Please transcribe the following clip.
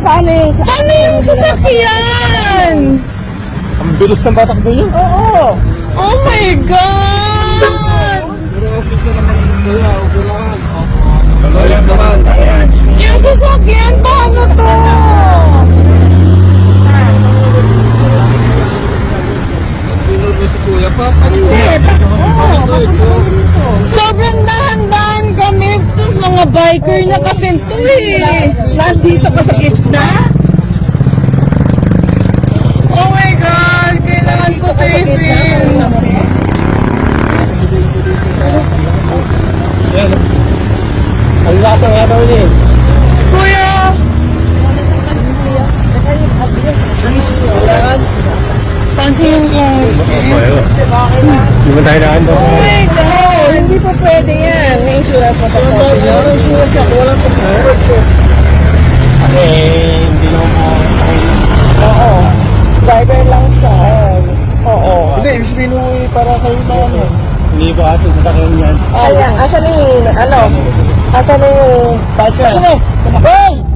Paano yung Paano yung sasakyan? Ang bilis ng batak doon yun. Oo. Oh my God! Ayan naman. Ayan. Yung sasakyan, paano to? Si Kuya pa. Sobrang dahan-dahan kami. Mga biker na kasi to eh. Nandito ka sa gitna. Oh my God! Kailangan ko to i-film. Ayan. Ang lato nga daw niya eh. Kuya! Pansin yung Hindi mo tayo naan daw. Oh my God! Hindi po pwede yan. May insurance pa tayo. May insurance ka. Walang pag-insurance eh. Hindi naman po. Oo. Driver lang siya. Oo. Hindi, ibig sabihin mo para kayo na ano. Hindi ko atin sa takyan yan. Ayan. Asan na yung, ano? Asan na yung biker? Asan na? Hoy!